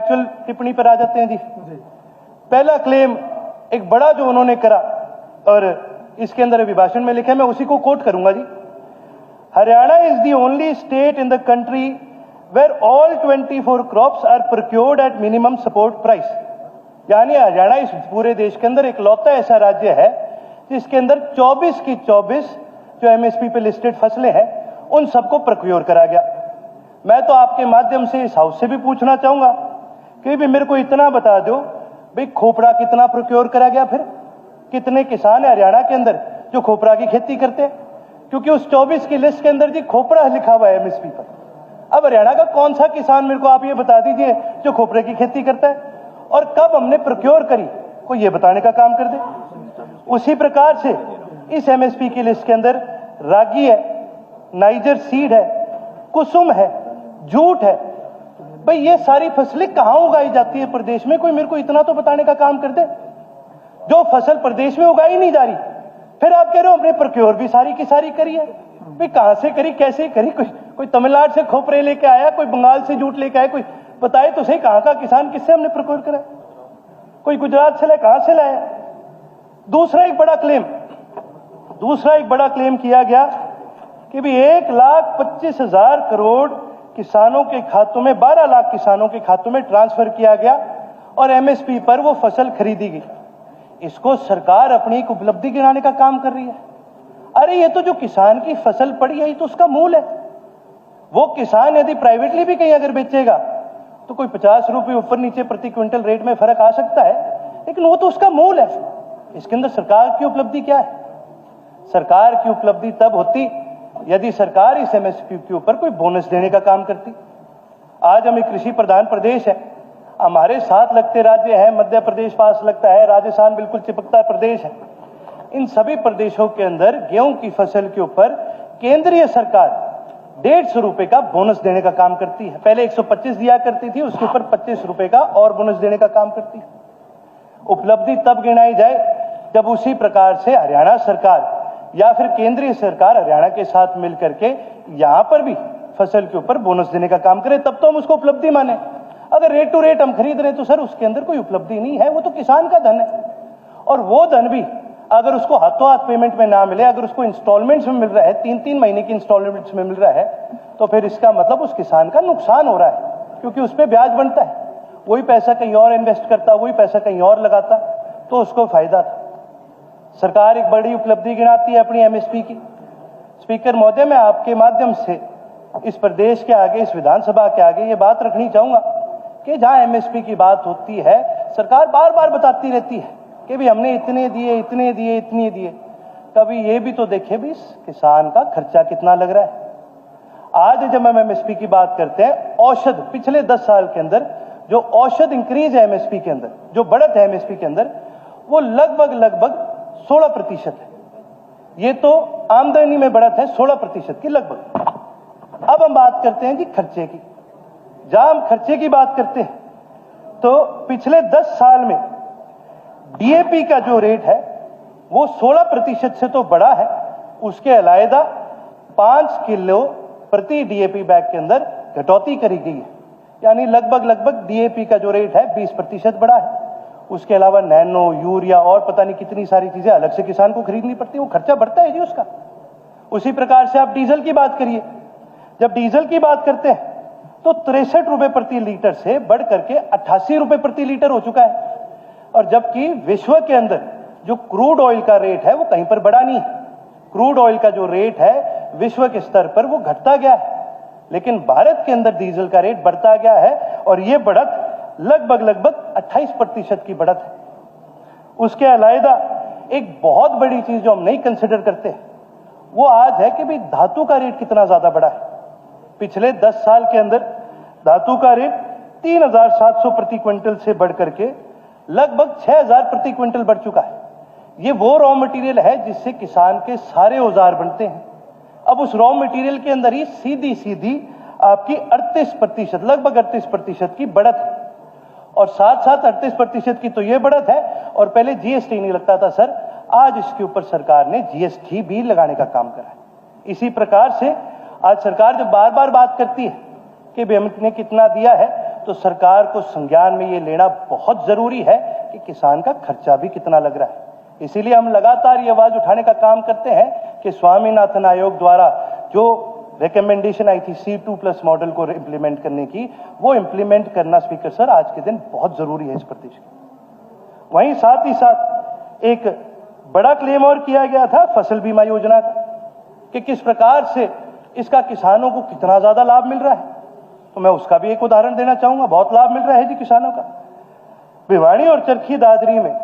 Factual टिप्पणी पर आ जाते हैं जी। पहला क्लेम एक बड़ा जो उन्होंने करा और इसके अंदर अभिभाषण में लिखा है, मैं उसी को कोट करूंगा जी। Haryana is the only state in the country where all 24 crops are procured at minimum support price. यानी हरियाणा इस पूरे देश के अंदर इकलौता ऐसा राज्य है जिसके अंदर 24 की 24 जो एमएसपी पे लिस्टेड फसलें हैं उन सबको प्रोक्योर करा गया। मैं तो आपके माध्यम से इस हाउस से भी पूछना चाहूंगा कि भी मेरे को इतना बता दो भाई खोपड़ा कितना प्रोक्योर करा गया, फिर कितने किसान है हरियाणा के अंदर जो खोपड़ा की खेती करते हैं, क्योंकि उस 24 की लिस्ट के अंदर जी खोपड़ा लिखा हुआ है एमएसपी पर। अब हरियाणा का कौन सा किसान मेरे को आप ये बता दीजिए जो खोपड़े की खेती करता है, और कब हमने प्रोक्योर करी कोई ये बताने का काम कर दे। उसी प्रकार से इस एमएसपी की लिस्ट के अंदर रागी है, नाइजर सीड है, कुसुम है, जूट है। भाई ये सारी फसलें कहां उगाई जाती है प्रदेश में, कोई मेरे को इतना तो बताने का काम कर दे। जो फसल प्रदेश में उगाई नहीं जा रही, फिर आप कह रहे हो हमने प्रोक्योर भी सारी की सारी करी है। भाई कहां से करी, कैसे करी? कोई तमिलनाडु से खोपरे लेके आया, कोई बंगाल से जूट लेके आया, कोई बताए तो सही कहां का किसान किससे हमने प्रोक्योर करा? कोई गुजरात से लाया, कहां से लाया? दूसरा एक बड़ा क्लेम किया गया कि भी 1,25,000 करोड़ किसानों के खातों में, 12 लाख किसानों के खातों में ट्रांसफर किया गया और एमएसपी पर वो फसल खरीदी गई। इसको सरकार अपनी एक उपलब्धि गिनाने का काम कर रही है। अरे ये तो जो किसान की फसल पड़ी है ये तो उसका मूल है। वो किसान यदि प्राइवेटली भी कहीं अगर बेचेगा तो कोई 50 रुपए ऊपर नीचे प्रति क्विंटल रेट में फर्क आ सकता है, लेकिन वो तो उसका मूल है। इसके अंदर सरकार की उपलब्धि क्या है? सरकार की उपलब्धि तब होती यदि सरकार इस एमएसपी के ऊपर कोई बोनस देने का काम करती। आज हम एक कृषि प्रधान प्रदेश है, हमारे साथ लगते राज्य है, मध्य प्रदेश पास लगता है, राजस्थान बिल्कुल चिपकता प्रदेश है। इन सभी प्रदेशों के अंदर गेहूं की फसल के ऊपर केंद्रीय सरकार 150 रुपए का बोनस देने का काम करती है। पहले 125 दिया करती थी, उसके ऊपर 25 रुपए का और बोनस देने का काम करती है। उपलब्धि तब गिनाई जाए जब उसी प्रकार से हरियाणा सरकार या फिर केंद्रीय सरकार हरियाणा के साथ मिलकर के यहां पर भी फसल के ऊपर बोनस देने का काम करे, तब तो हम उसको उपलब्धि माने। अगर रेट टू रेट हम खरीद रहे तो सर उसके अंदर कोई उपलब्धि नहीं है, वो तो किसान का धन है। और वो धन भी अगर उसको हाथों हाथ पेमेंट में ना मिले, अगर उसको इंस्टॉलमेंट्स में मिल रहा है, 3-3 महीने की इंस्टॉलमेंट्स में मिल रहा है, तो फिर इसका मतलब उस किसान का नुकसान हो रहा है, क्योंकि उस पर ब्याज बनता है। वही पैसा कहीं और इन्वेस्ट करता, वही पैसा कहीं और लगाता, तो उसको फायदा था। सरकार एक बड़ी उपलब्धि गिनाती है अपनी एमएसपी की। स्पीकर महोदय, मैं आपके माध्यम से इस प्रदेश के आगे, इस विधानसभा के आगे ये बात रखनी चाहूंगा कि जहां एमएसपी की बात होती है, सरकार बार बार बताती रहती है कि भी हमने इतने दिए, इतने दिए, इतने दिए। कभी ये भी तो देखे भी इस किसान का खर्चा कितना लग रहा है। आज जब हम एमएसपी की बात करते हैं, औषध पिछले 10 साल के अंदर जो औषध इंक्रीज है एमएसपी के अंदर, जो बढ़त है एमएसपी के अंदर, वो लगभग 16% है। ये तो आमदनी में बढ़त है 16% की लगभग। अब हम बात करते हैं जी खर्चे की। जहां हम खर्चे की बात करते हैं तो पिछले 10 साल में डीएपी का जो रेट है वो 16% से तो बढ़ा है, उसके अलावा 5 किलो प्रति डीएपी बैग के अंदर कटौती करी गई है। यानी लगभग डीएपी का जो रेट है 20% बढ़ा है। उसके अलावा नैनो, यूरिया और पता नहीं कितनी सारी चीजें अलग से किसान को खरीदनी पड़ती है, वो खर्चा बढ़ता है जी उसका। उसी प्रकार से आप डीजल की बात करिए। जब डीजल की बात करते हैं तो 63 रुपए प्रति लीटर से बढ़ करके 88 रुपए प्रति लीटर हो चुका है। और जबकि विश्व के अंदर जो क्रूड ऑयल का रेट है वो कहीं पर बढ़ा नहीं है। क्रूड ऑयल का जो रेट है विश्व के स्तर पर वो घटता गया है, लेकिन भारत के अंदर डीजल का रेट बढ़ता गया है, और ये बढ़त लगभग 28% की बढ़त है। उसके अलावा एक बहुत बड़ी चीज जो हम नहीं कंसिडर करते वो आज है कि भाई धातु का रेट कितना ज्यादा बढ़ा है। पिछले 10 साल के अंदर धातु का रेट 3,700 प्रति क्विंटल से बढ़ करके लगभग 6,000 प्रति क्विंटल बढ़ चुका है। ये वो रॉ मटेरियल है जिससे किसान के सारे औजार बनते हैं। अब उस रॉ मटेरियल के अंदर ही सीधी आपकी 38%, लगभग 38% की बढ़त है। और साथ 38% की तो ये बढ़त है, और पहले जीएसटी नहीं लगता था सर, आज इसके ऊपर सरकार ने जीएसटी भी लगाने का काम करा है। इसी प्रकार से आज सरकार जब बार बार बात करती है कि हमने कितना दिया है, तो सरकार को संज्ञान में ये लेना बहुत जरूरी है कि किसान का खर्चा भी कितना लग रहा है। इसीलिए हम लगातार ये आवाज उठाने का काम करते हैं कि स्वामीनाथन आयोग द्वारा जो रिकमेंडेशन आई थी C2+ मॉडल को इंप्लीमेंट करने की, वो इंप्लीमेंट करना स्पीकर सर आज के दिन बहुत जरूरी है इस प्रदेश में। वहीं साथ ही साथ एक बड़ा क्लेम और किया गया था फसल बीमा योजना का कि किस प्रकार से इसका किसानों को कितना ज्यादा लाभ मिल रहा है। तो मैं उसका भी एक उदाहरण देना चाहूंगा। बहुत लाभ मिल रहा है जी किसानों का। भिवानी और चरखी दादरी में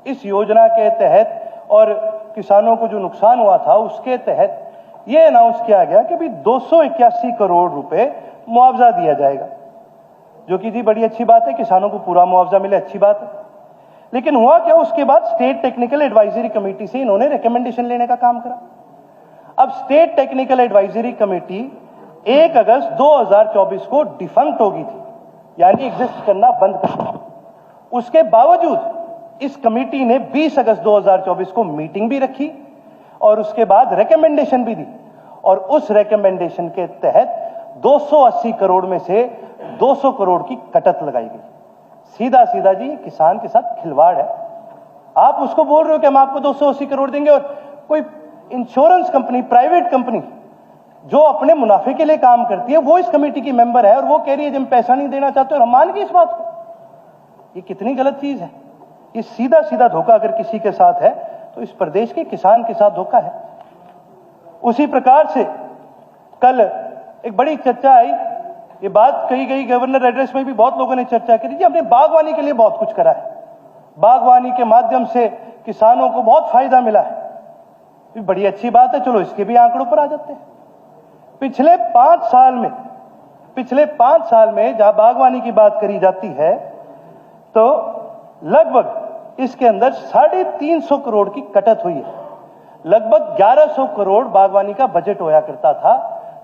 इस योजना के तहत और किसानों को जो नुकसान हुआ था उसके तहत यह अनाउंस किया गया कि भी 281 करोड़ रुपए मुआवजा दिया जाएगा, जो कि जी बड़ी अच्छी बात है, किसानों को पूरा मुआवजा मिले, अच्छी बात है। लेकिन हुआ क्या, उसके बाद स्टेट टेक्निकल एडवाइजरी कमेटी से इन्होंने रिकमेंडेशन लेने का काम करा। अब स्टेट टेक्निकल एडवाइजरी कमेटी 1 अगस्त 2024 को डिफंक्ट हो गई थी, यानी एग्जिस्ट करना बंद कर दिया। उसके बावजूद इस कमेटी ने 20 अगस्त 2024 को मीटिंग भी रखी और उसके बाद रिकमेंडेशन भी दी, और उस रिकमेंडेशन के तहत 280 करोड़ में से 200 करोड़ की कटत लगाई गई। सीधा सीधा जी किसान के साथ खिलवाड़ है। आप उसको बोल रहे हो कि हम आपको 280 करोड़ देंगे, और कोई इंश्योरेंस कंपनी, प्राइवेट कंपनी जो अपने मुनाफे के लिए काम करती है, वो इस कमेटी की मेंबर है और वो कह रही है कि हम पैसा नहीं देना चाहते, और हम मान गए इस बात को। ये कितनी गलत चीज है। ये सीधा सीधा धोखा अगर किसी के साथ है तो इस प्रदेश के किसान के साथ धोखा है। उसी प्रकार से कल एक बड़ी चर्चा आई, ये बात कही गई गवर्नर एड्रेस में भी, बहुत लोगों ने चर्चा करी जी हमने बागवानी के लिए बहुत कुछ करा है, बागवानी के माध्यम से किसानों को बहुत फायदा मिला है। ये बड़ी अच्छी बात है, चलो इसके भी आंकड़ों पर आ जाते हैं। पिछले 5 साल में जहां बागवानी की बात करी जाती है तो लगभग इसके अंदर 350 करोड़ की कटत हुई है। लगभग 1100 करोड़ बागवानी का बजट होया करता था,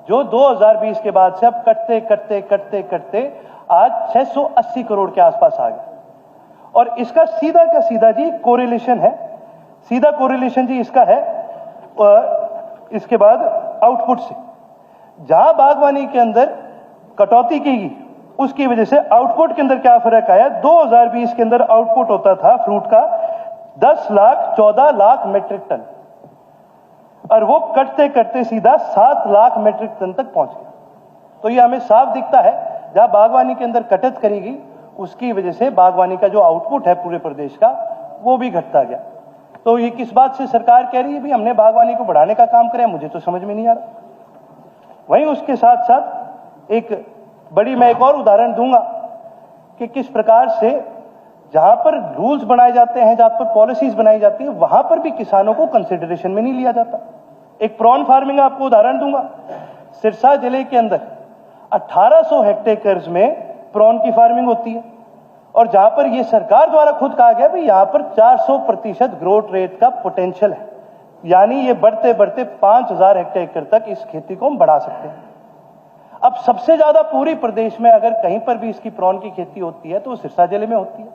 जो 2020 के बाद से अब कटते कटते कटते कटते आज 680 करोड़ के आसपास आ गया। और इसका सीधा का सीधा जी कोरिलेशन है, सीधा कोरिलेशन जी इसका है इसके बाद आउटपुट से। जहां बागवानी के अंदर कटौती की गई उसकी वजह से आउटपुट के अंदर क्या फर्क आया। 2020 के अंदर आउटपुट होता था फ्रूट का 10 लाख 14 लाख मेट्रिक टन, और वो कटते कटते सीधा 7 लाख मेट्रिक टन तक पहुंच गया। तो ये हमें साफ दिखता है जहां बागवानी के अंदर कटत करी गई उसकी वजह से बागवानी का जो आउटपुट है पूरे प्रदेश का वो भी घटता गया। तो ये किस बात से सरकार कह रही है भी हमने बागवानी को बढ़ाने का काम करें, मुझे तो समझ में नहीं आ रहा। वहीं उसके साथ साथ मैं एक और उदाहरण दूंगा कि किस प्रकार से जहां पर रूल्स बनाए जाते हैं, जहां पर पॉलिसीज बनाई जाती है, वहां पर भी किसानों को कंसिडरेशन में नहीं लिया जाता। एक प्रॉन फार्मिंग आपको उदाहरण दूंगा। सिरसा जिले के अंदर 1800 हेक्टेयर में प्रॉन की फार्मिंग होती है, और जहां पर यह सरकार द्वारा खुद कहा गया भी यहां पर 400% ग्रोथ रेट का पोटेंशियल है, यानी ये बढ़ते बढ़ते 5000 हेक्टेयर तक इस खेती को हम बढ़ा सकते हैं। अब सबसे ज्यादा पूरे प्रदेश में अगर कहीं पर भी इसकी प्रॉन की खेती होती है तो वो सिरसा जिले में होती है।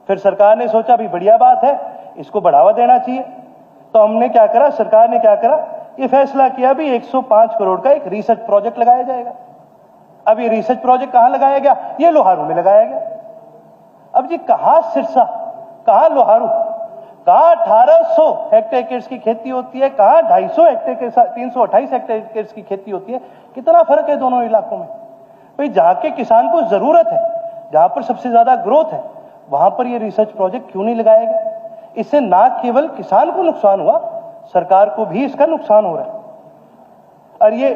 फिर सरकार ने सोचा भी बढ़िया बात है, इसको बढ़ावा देना चाहिए। तो हमने क्या करा, सरकार ने क्या करा, ये फैसला किया भी 105 करोड़ का एक रिसर्च प्रोजेक्ट लगाया जाएगा। अब ये रिसर्च प्रोजेक्ट कहां लगाया गया, ये लोहारू में लगाया गया। अब जी कहां सिरसा, कहां लोहारू, कहां 1800 हेक्टेयर की खेती होती है, कहां 250 हेक्टेयर 328 हेक्टेयर की खेती होती है। कितना फर्क है दोनों इलाकों में। भाई जहां के किसान को जरूरत है, जहां पर सबसे ज्यादा ग्रोथ है, वहां पर ये रिसर्च प्रोजेक्ट क्यों नहीं लगाया गया। इससे ना केवल किसान को नुकसान हुआ, सरकार को भी इसका नुकसान हो रहा है। और ये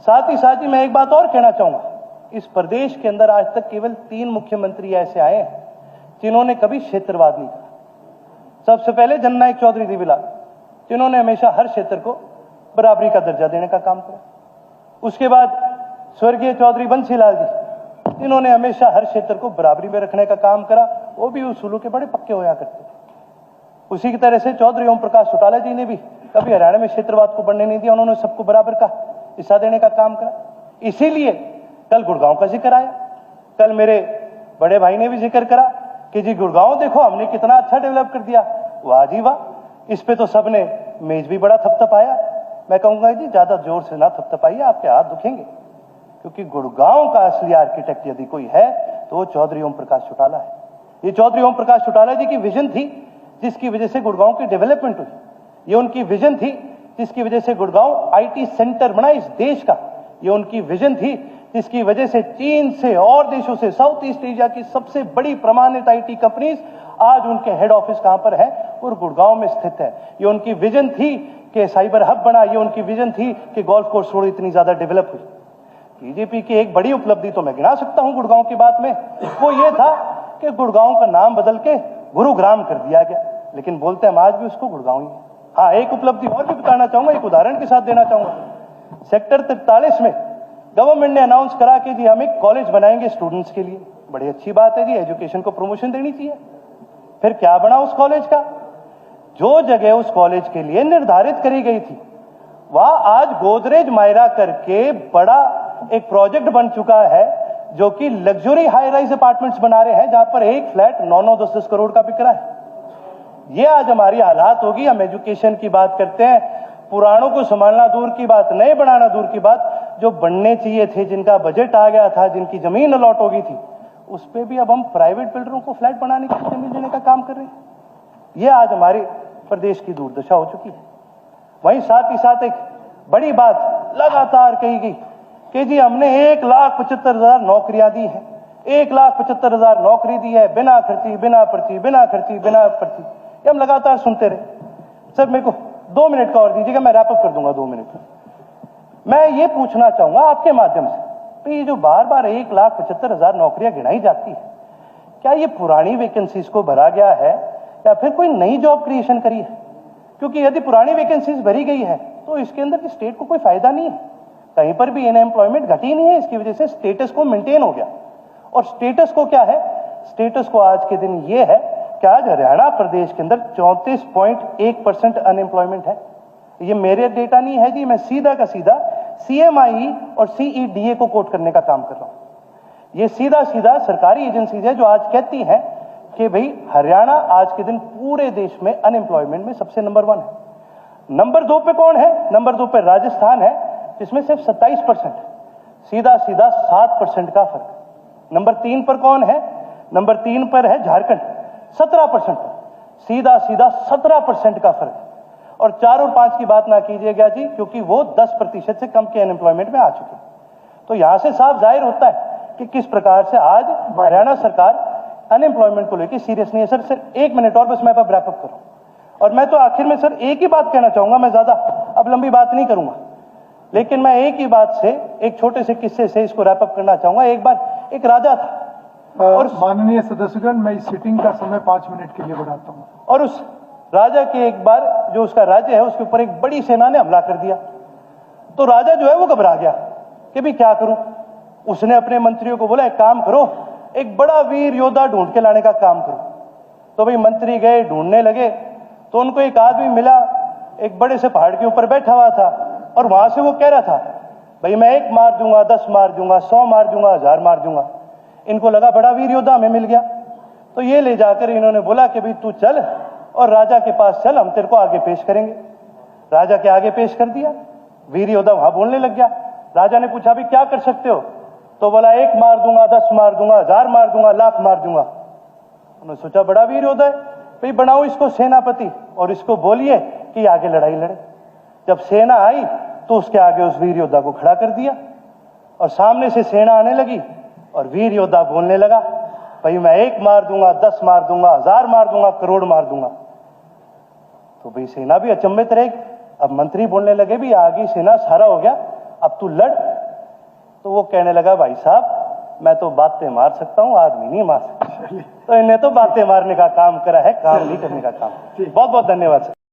साथ ही मैं एक बात और कहना चाहूंगा, इस प्रदेश के अंदर आज तक केवल 3 मुख्यमंत्री ऐसे आए हैं जिन्होंने कभी क्षेत्रवाद नहीं कहा। सबसे पहले जननायक चौधरी देवीलाल, जिन्होंने हमेशा हर क्षेत्र को बराबरी का दर्जा देने का काम किया। उसके बाद स्वर्गीय चौधरी बंसीलाल जी, जिन्होंने हमेशा हर क्षेत्र को बराबरी में रखने का काम करा, वो भी उसूलों के बड़े पक्के होया करते थे। उसी की तरह से चौधरी ओम प्रकाश चौटाला जी ने भी कभी हरियाणा में क्षेत्रवाद को बढ़ने नहीं दिया, उन्होंने सबको बराबर का हिस्सा देने का काम करा। इसीलिए कल गुड़गांव का जिक्र आया, कल मेरे बड़े भाई ने भी जिक्र करा कि जी गुड़गांव देखो हमने कितना अच्छा डेवलप कर दिया। वाह जी वाह, इस पे तो सबने मेज भी बड़ा थपथपाया। मैं कहूंगा जी ज्यादा जोर से ना थपथपाइए, आपके हाथ दुखेंगे। क्योंकि गुड़गांव का असली आर्किटेक्ट यदि कोई है तो वो चौधरी ओम प्रकाश चौटाला है। ये चौधरी ओम प्रकाश चौटाला जी की विजन थी जिसकी वजह से गुड़गांव की डेवलपमेंट हुई। ये उनकी विजन थी जिसकी वजह से गुड़गांव आईटी सेंटर बना इस देश का। ये उनकी विजन थी जिसकी वजह से चीन से और देशों से साउथ ईस्ट एशिया की सबसे बड़ी प्रमाणित आईटी कंपनीज आज उनके हेड ऑफिस कहां पर है और गुड़गांव में स्थित है। ये उनकी विजन थी कि साइबर हब बना। ये उनकी विजन थी कि गोल्फ कोर्स रोड इतनी ज्यादा डेवलप हुई। बीजेपी की एक बड़ी उपलब्धि तो मैं गिना सकता हूं गुड़गांव की बात में, वो ये था कि गुड़गांव का नाम बदल के गुरुग्राम कर दिया गया, लेकिन बोलते हम आज भी उसको गुड़गांव ही। हाँ, एक उपलब्धि और भी बताना चाहूंगा, एक उदाहरण के साथ देना चाहूंगा। सेक्टर 43 में गवर्नमेंट ने अनाउंस करा कि जी हम एक कॉलेज बनाएंगे स्टूडेंट्स के लिए। बड़ी अच्छी बात है जी, एजुकेशन को प्रमोशन देनी चाहिए। फिर क्या बना उस कॉलेज का? जो जगह उस कॉलेज के लिए निर्धारित करी गई थी वह आज गोदरेज मायरा करके बड़ा एक प्रोजेक्ट बन चुका है जो कि लग्जरी हाई राइज अपार्टमेंट्स बना रहे हैं, जहां पर एक फ्लैट 9-9, 10-10 करोड़ का बिक रहा है। ये आज हमारी हालात होगी। हम एजुकेशन की बात करते हैं, पुराणों को संभालना दूर की बात, नए बनाना दूर की बात, जो बनने चाहिए थे, जिनका बजट आ गया था, जिनकी जमीन अलॉट हो गई थी, उस पर भी अब हम प्राइवेट बिल्डरों को फ्लैट बनाने की जमीन देने का काम कर रहे हैं। ये आज हमारे प्रदेश की दुर्दशा हो चुकी है। वहीं साथ ही साथ एक बड़ी बात लगातार कही गई कि जी हमने 1,75,000 नौकरियां दी हैं, 1,75,000 नौकरी दी है, बिना खर्ची, बिना पर्ची, बिना खर्ची, बिना पर्ची। ये हम लगातार सुनते रहे। सर मेरे को 2 मिनट का और दीजिएगा, मैं रैप अप कर दूंगा 2 मिनट में। मैं ये पूछना चाहूंगा आपके माध्यम से, तो ये जो बार बार 1,75,000 नौकरियां गिनाई जाती है, क्या ये पुरानी वैकेंसीज को भरा गया है या फिर कोई नई जॉब क्रिएशन करी है? क्योंकि यदि पुरानी वैकेंसीज भरी गई है तो इसके अंदर स्टेट को कोई फायदा नहीं है, कहीं पर भी अनएम्प्लॉयमेंट घटी नहीं है। इसकी वजह से स्टेटस को मेंटेन हो गया। और स्टेटस को क्या है? स्टेटस को आज के दिन ये है कि आज हरियाणा प्रदेश के अंदर 34.1% अनएम्प्लॉयमेंट है। ये मेरे डेटा नहीं है जी, मैं सीधा का सीधा CMIE और CEDA को कोट करने का काम कर रहा हूं। ये सीधा सीधा सरकारी एजेंसीज है जो आज कहती हैं कि भाई हरियाणा आज के दिन पूरे देश में अनएम्प्लॉयमेंट में सबसे नंबर 1 है। नंबर 2 पे कौन है? नंबर 2 पे राजस्थान है, जिसमें सिर्फ 27%, सीधा सीधा 7% का फर्क। नंबर 3 पर कौन है? नंबर 3 पर है झारखंड, 17%, सीधा सीधा 17% का फर्क। और 4 और 5 की बात ना कीजिएगा जी, क्योंकि वो 10% से कम के अनएम्प्लॉयमेंट में आ चुके। तो यहां से साफ जाहिर होता है कि किस प्रकार से आज हरियाणा सरकार अनएम्प्लॉयमेंट को लेकर सीरियस नहीं है। सर सिर्फ 1 मिनट और बस मैं अब रैप अप करूं। और मैं तो आखिर में सर एक ही बात कहना चाहूंगा, मैं ज्यादा अब लंबी बात नहीं करूंगा, लेकिन मैं एक ही बात से, एक छोटे से किस्से से इसको रैप अप करना चाहूंगा। एक बार एक राजा था और माननीय सदस्यगण, मैं इस सिटिंग का समय 5 मिनट के लिए बढ़ाता हूं। और उस राजा के एक बार जो उसका राज्य है उसके ऊपर एक बड़ी सेना ने हमला कर दिया। तो राजा जो है वो घबरा गया कि भाई क्या करूं। उसने अपने मंत्रियों को बोला एक काम करो, एक बड़ा वीर योद्धा ढूंढ के लाने का काम करो। तो भाई मंत्री गए, ढूंढने लगे, तो उनको एक आदमी मिला, एक बड़े से पहाड़ के ऊपर बैठा हुआ था और वहां से वो कह रहा था भाई मैं 1 मार दूंगा, 10 मार दूंगा, 100 मार दूंगा, 1000 मार दूंगा। इनको लगा बड़ा वीर योद्धा हमें मिल गया। तो ये ले जाकर इन्होंने बोला कि भाई तू चल और राजा के पास चल, हम तेरे को आगे पेश करेंगे। राजा के आगे पेश कर दिया। वीर योद्धा वहां बोलने लग गया। राजा ने पूछा भी क्या कर सकते हो? तो बोला 1 मार दूंगा, 10 मार दूंगा, 1000 मार दूंगा, 1,00,000 मार दूंगा। उन्होंने सोचा बड़ा वीर योद्धा है, भाई बनाओ इसको सेनापति और इसको बोलिए कि आगे लड़ाई लड़े। जब सेना आई तो उसके आगे उस वीर योद्धा को खड़ा कर दिया और सामने से सेना आने लगी और वीर योद्धा बोलने लगा भाई मैं 1 मार दूंगा, 10 मार दूंगा, 1000 मार दूंगा, करोड़ मार दूंगा। तो भाई सेना भी अचंभित रही। अब मंत्री बोलने लगे भी आगे सेना सारा हो गया, अब तू लड़। तो वो कहने लगा भाई साहब मैं तो बातें मार सकता हूं, आदमी नहीं मार सकता। तो इन्हें तो बातें मारने का काम करा है, काम नहीं करने का काम। बहुत बहुत धन्यवाद सर।